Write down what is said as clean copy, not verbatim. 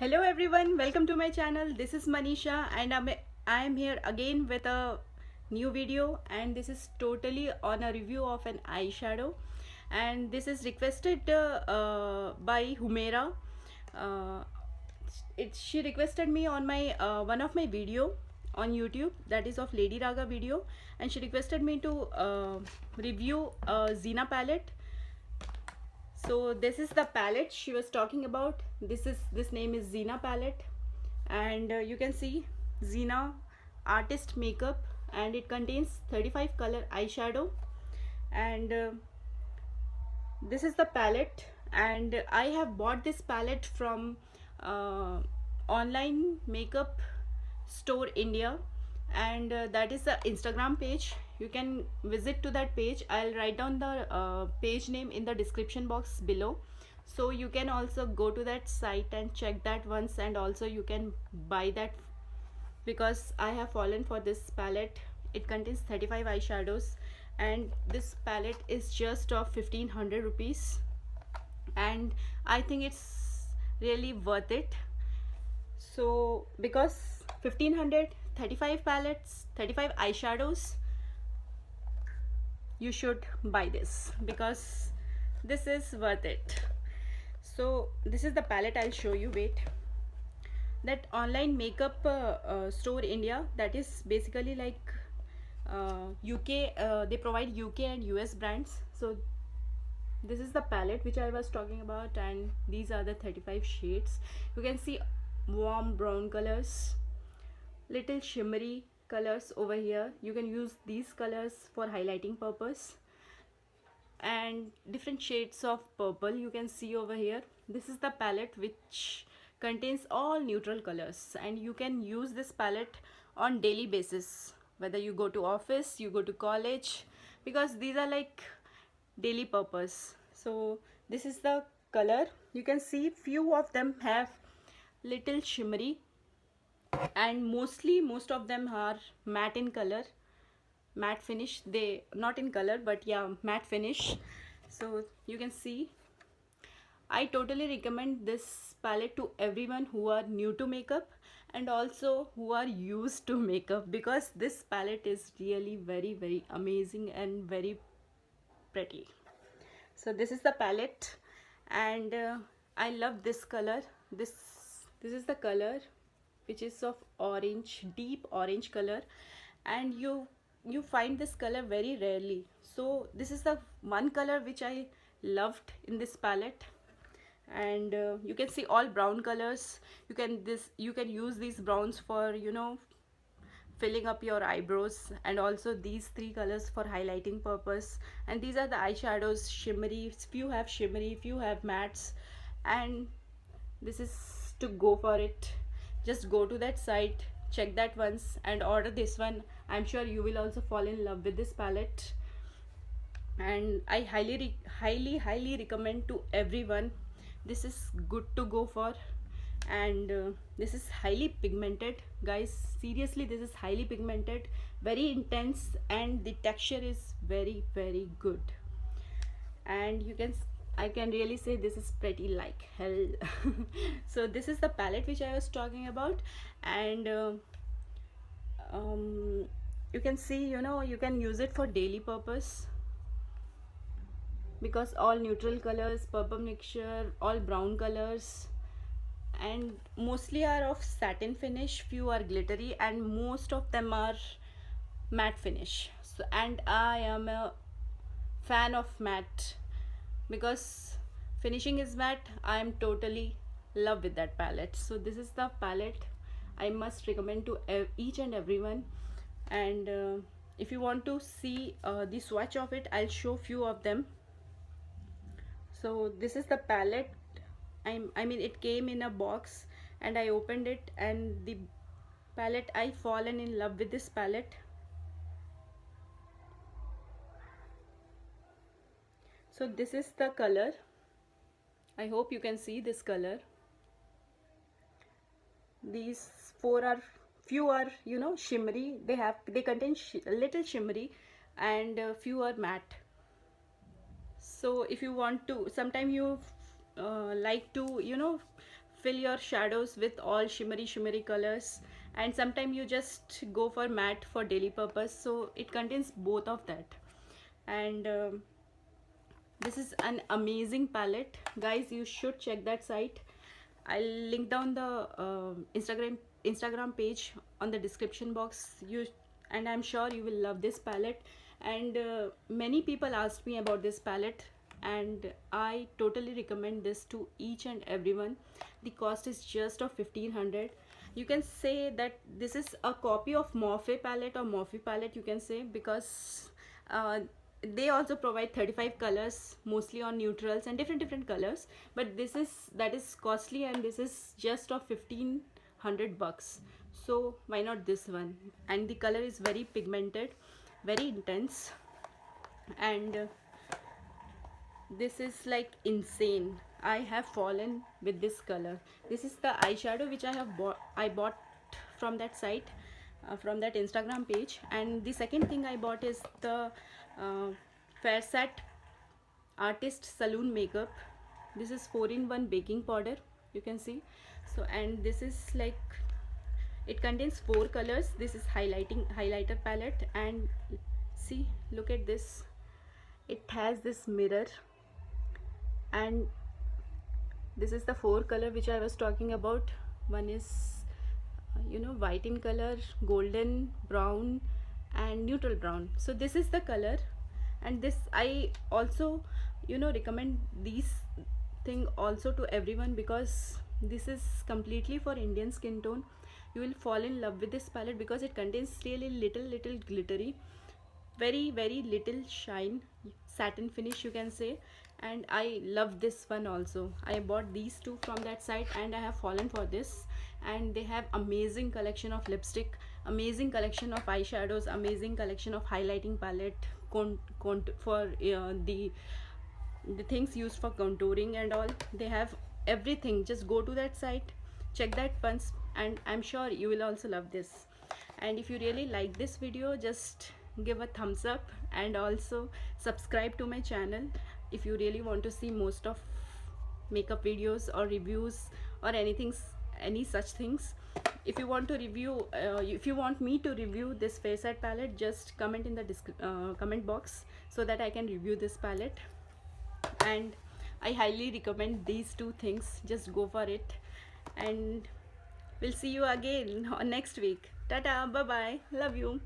Hello everyone, welcome to my channel. This is Manisha and I am here again with a new video, and this is totally on a review of an eyeshadow, and this is requested by Humera. Uh, she requested me on my one of my video on YouTube, that is of Lady Raga video, and she requested me to review Zena palette. So this is the palette she was talking about. This name is Zena palette, and you can see Zena artist makeup, and it contains 35 color eyeshadow, and this is the palette. And I have bought this palette from uh, online makeup store India, and that is the Instagram page. You can visit to that page. I'll write down the page name in the description box below, so you can also go to that site and check that once, and also you can buy that, because I have fallen for this palette. It contains 35 eyeshadows, and this palette is just of 1500 rupees, and I think it's really worth it. So because 1500, 35 palettes, 35 eyeshadows, you should buy this because this is worth it. So this is the palette. I'll show you. Wait. That online makeup store India, that is basically like UK. They provide UK and US brands. So this is the palette which I was talking about, and these are the 35 shades. You can see warm brown colors, little shimmery colors over here. You can use these colors for highlighting purpose, and different shades of purple you can see over here. This is the palette which contains all neutral colors, and you can use this palette on daily basis, whether you go to office, you go to college, because these are like daily purpose. So this is the color. You can see few of them have little shimmery, and most of them are matte in color, matte finish. They not in color, but yeah, matte finish. So you can see, I totally recommend this palette to everyone who are new to makeup and also who are used to makeup, because this palette is really very amazing and very pretty. So this is the palette, and I love this color. This is the color which is of orange, deep orange color, and you find this color very rarely. So this is the one color which I loved in this palette. And you can see all brown colors. You can use these browns for, you know, filling up your eyebrows, and also these three colors for highlighting purpose. And these are the eyeshadows, shimmery. Few have shimmery, few have mattes, and this is to go for it. Just go to that site, check that once, and order this one. I'm sure you will also fall in love with this palette, and I highly recommend to everyone. This is good to go for. And this is highly pigmented, guys. Seriously, this is highly pigmented, very intense, and the texture is very good. And I can really say this is pretty like hell. So this is the palette which I was talking about. And you can see, you know, you can use it for daily purpose, because all neutral colors, purple mixture, all brown colors, and mostly are of satin finish. Few are glittery, and most of them are matte finish. So, and I am a fan of matte, because finishing is matte. I am totally love with that palette. So this is the palette I must recommend to each and everyone. And if you want to see the swatch of it, I'll show few of them. So this is the palette. I mean, it came in a box, and I opened it, and the palette, I fallen in love with this palette. So this is the color. I hope you can see this color. These four are, few are, you know, shimmery. They contain little shimmery, and few are matte. So if you want to, sometime you like to, you know, fill your shadows with all shimmery colors, and sometimes you just go for matte for daily purpose. So it contains both of that. And this is an amazing palette, guys. You should check that site. I'll link down the Instagram page on the description box. And I'm sure you will love this palette. And many people asked me about this palette, and I totally recommend this to each and everyone. The cost is just of 1500. You can say that this is a copy of Morphe palette, or Morphe palette you can say, because they also provide 35 colors, mostly on neutrals and different colors. But that is costly, and this is just of 1500 bucks. So why not this one? And the color is very pigmented, very intense, and this is like insane. I have fallen with this color. This is the eyeshadow which I bought from that site, from that Instagram page. And the second thing I bought is the Fairsat Artist Saloon Makeup. This is 4-in-1 baking powder, you can see. So, and this is like, it contains 4 colors. This is highlighter palette, and see, look at this. It has this mirror, and this is the 4 color which I was talking about. One is white in color, golden brown, and neutral brown. So this is the color. And this, I also recommend these thing also to everyone, because this is completely for Indian skin tone. You will fall in love with this palette because it contains really little glittery, very little shine, satin finish you can say. And I love this one also. I bought these two from that site, and I have fallen for this. And they have amazing collection of lipstick, amazing collection of eyeshadows, amazing collection of highlighting palette, for the things used for contouring and all. They have everything. Just go to that site, check that once, and I'm sure you will also love this. And if you really like this video, just give a thumbs up, and also subscribe to my channel if you really want to see most of makeup videos or reviews or any such things. If you want to review, if you want me to review this Fairsat palette, just comment in the comment box so that I can review this palette. And I highly recommend these two things. Just go for it, and we'll see you again on next week. Tata, bye bye, love you.